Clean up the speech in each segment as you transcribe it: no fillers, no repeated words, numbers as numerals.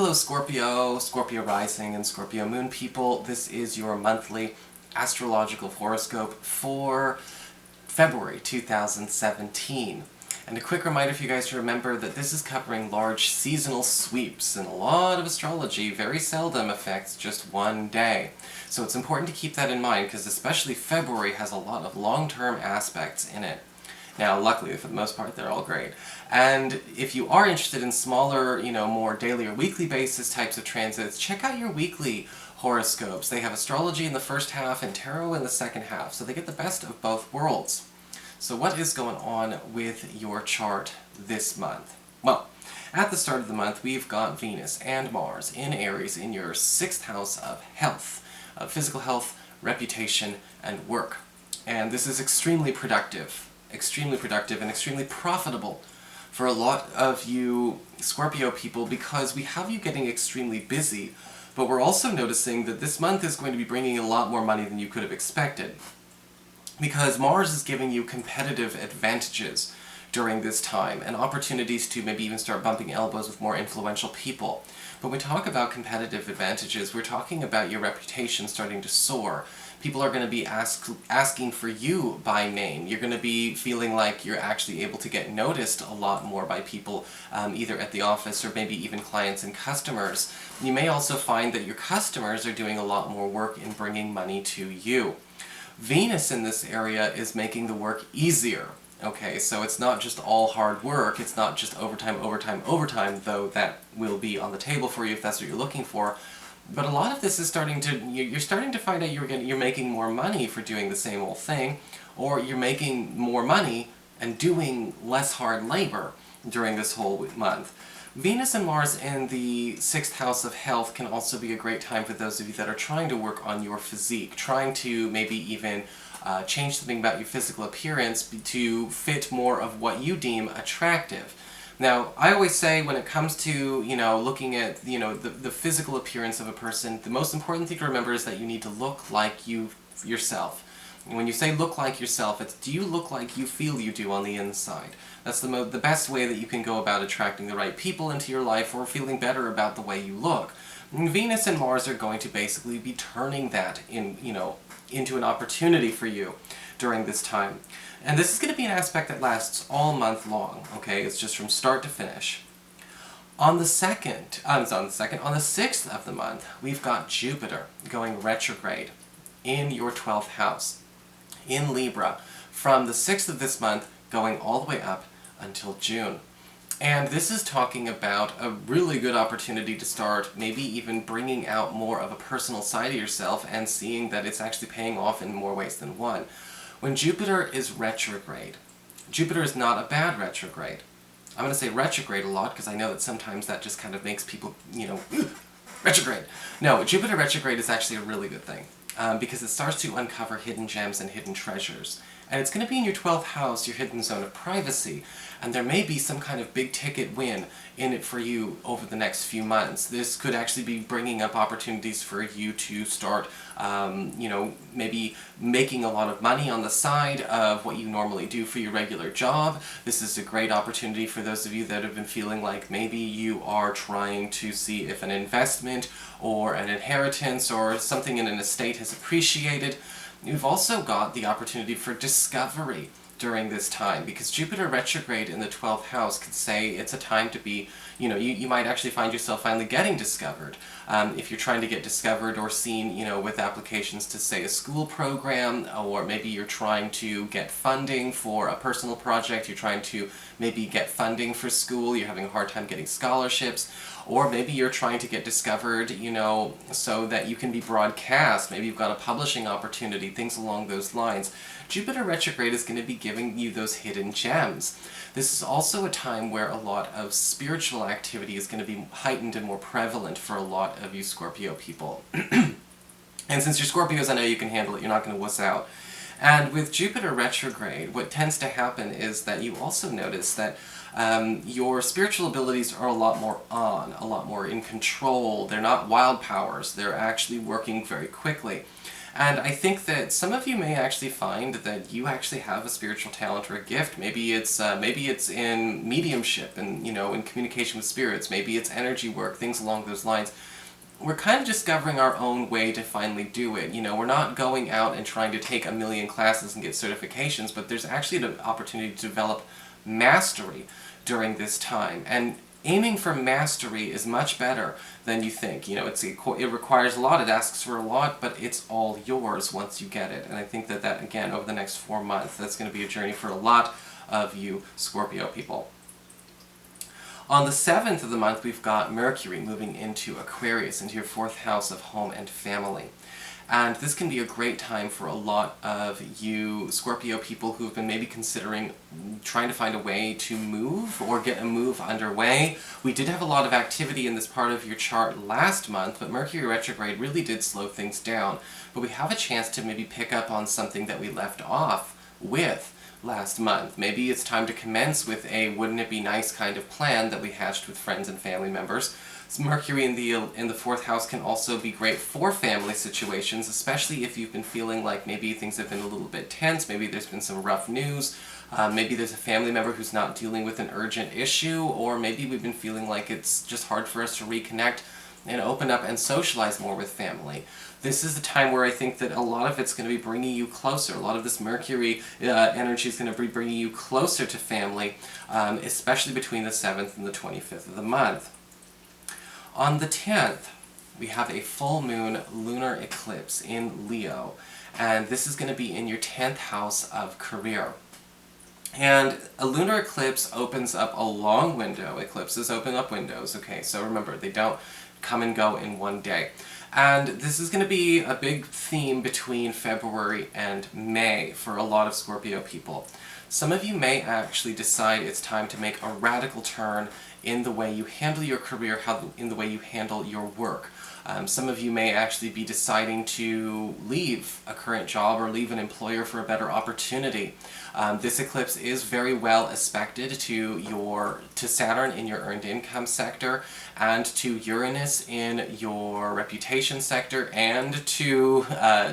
Hello Scorpio, Scorpio rising and Scorpio moon people. This is your monthly astrological horoscope for February 2017. And a quick reminder for you guys to remember that this is covering large seasonal sweeps, and a lot of astrology very seldom affects just one day. So it's important to keep that in mind because especially February has a lot of long-term aspects in it. Now, luckily, for the most part, they're all great. And if you are interested in smaller, more daily or weekly basis types of transits, check out your weekly horoscopes. They have astrology in the first half and tarot in the second half, so they get the best of both worlds. So what is going on with your chart this month? Well, at the start of the month, we've got Venus and Mars in Aries in your 6th house of health, of physical health, reputation, and work. And this is extremely productive and extremely profitable for a lot of you Scorpio people because we have you getting extremely busy, but we're also noticing that this month is going to be bringing a lot more money than you could have expected. Because Mars is giving you competitive advantages during this time, and opportunities to maybe even start bumping elbows with more influential people. When we talk about competitive advantages, we're talking about your reputation starting to soar. People are going to be asking for you by name. You're going to be feeling like you're actually able to get noticed a lot more by people, either at the office or maybe even clients and customers. You may also find that your customers are doing a lot more work in bringing money to you. Venus in this area is making the work easier. Okay, so it's not just all hard work, it's not just overtime, though that will be on the table for you if that's what you're looking for. But a lot of this is you're starting to find out you're making more money for doing the same old thing, or you're making more money and doing less hard labor during this whole month. Venus and Mars in the 6th house of health can also be a great time for those of you that are trying to work on your physique, trying to maybe even change something about your physical appearance to fit more of what you deem attractive. Now, I always say when it comes to, looking at, the physical appearance of a person, the most important thing to remember is that you need to look like yourself. And when you say look like yourself, it's do you look like you feel you do on the inside? That's the best way that you can go about attracting the right people into your life or feeling better about the way you look. And Venus and Mars are going to basically be turning that into an opportunity for you during this time. And this is going to be an aspect that lasts all month long, okay? It's just from start to finish. On the 6th of the month, we've got Jupiter going retrograde in your 12th house, in Libra, from the 6th of this month going all the way up until June. And this is talking about a really good opportunity to start maybe even bringing out more of a personal side of yourself and seeing that it's actually paying off in more ways than one. When Jupiter is retrograde, Jupiter is not a bad retrograde. I'm going to say retrograde a lot because I know that sometimes that just kind of makes people, retrograde. No, Jupiter retrograde is actually a really good thing because it starts to uncover hidden gems and hidden treasures. And it's going to be in your 12th house, your hidden zone of privacy, and there may be some kind of big-ticket win in it for you over the next few months. This could actually be bringing up opportunities for you to start, maybe making a lot of money on the side of what you normally do for your regular job. This is a great opportunity for those of you that have been feeling like maybe you are trying to see if an investment or an inheritance or something in an estate has appreciated. You've also got the opportunity for discovery during this time, because Jupiter retrograde in the 12th house could say it's a time to be, you might actually find yourself finally getting discovered. If you're trying to get discovered or seen, with applications to, say, a school program, or maybe you're trying to get funding for a personal project, you're trying to maybe get funding for school, you're having a hard time getting scholarships, or maybe you're trying to get discovered, so that you can be broadcast. Maybe you've got a publishing opportunity, things along those lines. Jupiter retrograde is going to be giving you those hidden gems. This is also a time where a lot of spiritual activity is going to be heightened and more prevalent for a lot of you Scorpio people. And since you're Scorpios, I know you can handle it. You're not going to wuss out. And with Jupiter retrograde, what tends to happen is that you also notice that your spiritual abilities are a lot more in control. They're not wild powers. They're actually working very quickly. And I think that some of you may actually find that you actually have a spiritual talent or a gift. Maybe it's in mediumship and, in communication with spirits. Maybe it's energy work, things along those lines. We're kind of discovering our own way to finally do it. We're not going out and trying to take a million classes and get certifications, but there's actually an opportunity to develop mastery during this time. And aiming for mastery is much better than you think. It requires a lot, it asks for a lot, but it's all yours once you get it. And I think that again, over the next 4 months, that's going to be a journey for a lot of you Scorpio people. On the 7th of the month, we've got Mercury moving into Aquarius, into your 4th house of home and family. And this can be a great time for a lot of you Scorpio people who have been maybe considering trying to find a way to move or get a move underway. We did have a lot of activity in this part of your chart last month, but Mercury retrograde really did slow things down. But we have a chance to maybe pick up on something that we left off with last month. Maybe it's time to commence with a wouldn't it be nice kind of plan that we hatched with friends and family members. So Mercury in the 4th house can also be great for family situations, especially if you've been feeling like maybe things have been a little bit tense, maybe there's been some rough news, maybe there's a family member who's not dealing with an urgent issue, or maybe we've been feeling like it's just hard for us to reconnect and open up and socialize more with family. This is the time where I think that a lot of it's going to be bringing you closer. A lot of this Mercury energy is going to be bringing you closer to family, especially between the 7th and the 25th of the month. On the 10th, we have a full moon lunar eclipse in Leo, and this is going to be in your 10th house of career. And a lunar eclipse opens up a long window. Eclipses open up windows, okay? So remember, they don't come and go in one day. And this is going to be a big theme between February and May for a lot of Scorpio people. Some of you may actually decide it's time to make a radical turn in the way you handle your career, in the way you handle your work. Some of you may actually be deciding to leave a current job or leave an employer for a better opportunity. This eclipse is very well aspected to Saturn in your earned income sector, and to Uranus in your reputation sector, and to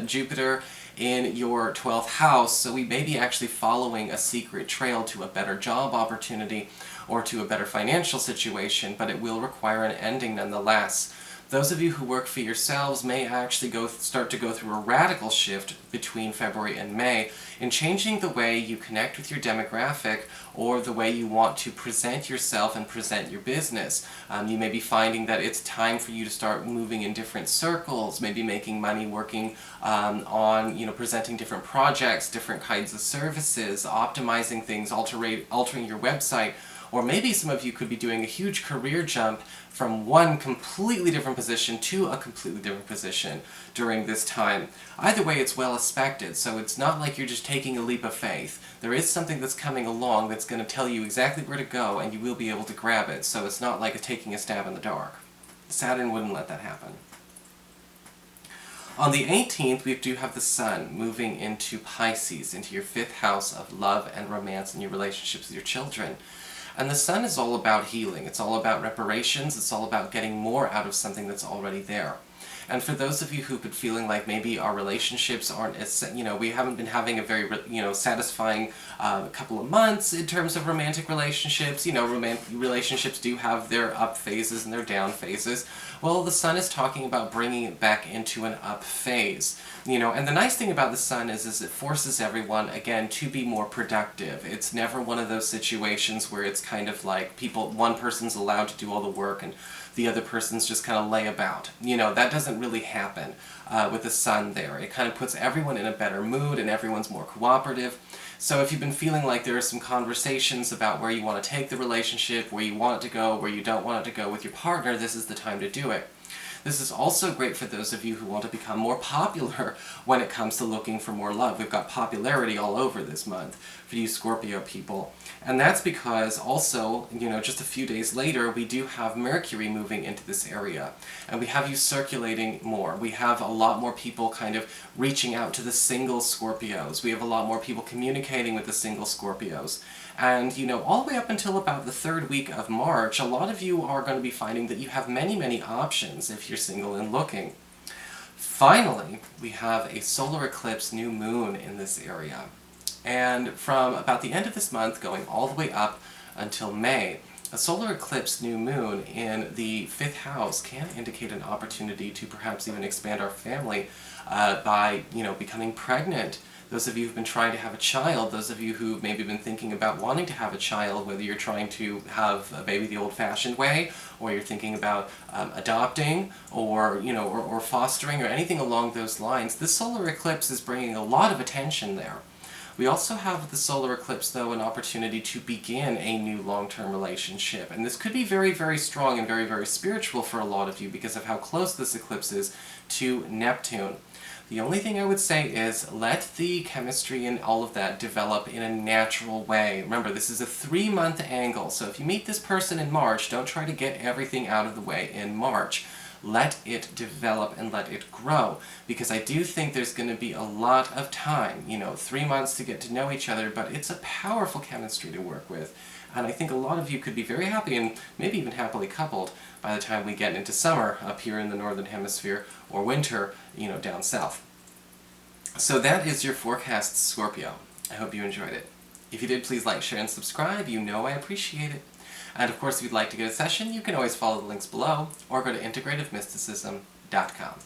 Jupiter in your 12th house, so we may be actually following a secret trail to a better job opportunity or to a better financial situation, but it will require an ending nonetheless. Those of you who work for yourselves may actually start to go through a radical shift between February and May in changing the way you connect with your demographic or the way you want to present yourself and present your business. You may be finding that it's time for you to start moving in different circles, maybe making money working on presenting different projects, different kinds of services, optimizing things, altering your website. Or maybe some of you could be doing a huge career jump from one completely different position to a completely different position during this time. Either way, it's well aspected, so it's not like you're just taking a leap of faith. There is something that's coming along that's going to tell you exactly where to go, and you will be able to grab it, so it's not like taking a stab in the dark. Saturn wouldn't let that happen. On the 18th, we do have the Sun moving into Pisces, into your 5th house of love and romance and your relationships with your children. And the Sun is all about healing, it's all about reparations, it's all about getting more out of something that's already there. And for those of you who've been feeling like maybe our relationships aren't as, we haven't been having a very, satisfying couple of months in terms of romantic relationships, relationships do have their up phases and their down phases. Well, the Sun is talking about bringing it back into an up phase. And the nice thing about the Sun is it forces everyone, again, to be more productive. It's never one of those situations where it's kind of like one person's allowed to do all the work and the other person's just kind of lay about. That doesn't really happen with the Sun there. It kind of puts everyone in a better mood and everyone's more cooperative. So if you've been feeling like there are some conversations about where you want to take the relationship, where you want it to go, where you don't want it to go with your partner, this is the time to do it. This is also great for those of you who want to become more popular when it comes to looking for more love. We've got popularity all over this month for you Scorpio people. And that's because also, just a few days later, we do have Mercury moving into this area. And we have you circulating more. We have a lot more people kind of reaching out to the single Scorpios. We have a lot more people communicating with the single Scorpios. And, all the way up until about the 3rd week of March, a lot of you are going to be finding that you have many, many options if you're single and looking. Finally, we have a solar eclipse new moon in this area. And from about the end of this month going all the way up until May, a solar eclipse new moon in the 5th house can indicate an opportunity to perhaps even expand our family by, becoming pregnant. Those of you who've been trying to have a child, those of you who've maybe been thinking about wanting to have a child, whether you're trying to have a baby the old-fashioned way, or you're thinking about adopting, or fostering, or anything along those lines, this solar eclipse is bringing a lot of attention there. We also have the solar eclipse, though, an opportunity to begin a new long-term relationship. And this could be very, very strong and very, very spiritual for a lot of you because of how close this eclipse is to Neptune. The only thing I would say is let the chemistry and all of that develop in a natural way. Remember, this is a 3-month angle, so if you meet this person in March, don't try to get everything out of the way in March. Let it develop and let it grow, because I do think there's going to be a lot of time, 3 months to get to know each other, but it's a powerful chemistry to work with. And I think a lot of you could be very happy and maybe even happily coupled by the time we get into summer up here in the northern hemisphere, or winter, down south. So that is your forecast, Scorpio. I hope you enjoyed it. If you did, please like, share, and subscribe. You know I appreciate it. And of course, if you'd like to get a session, you can always follow the links below, or go to integrativemysticism.com.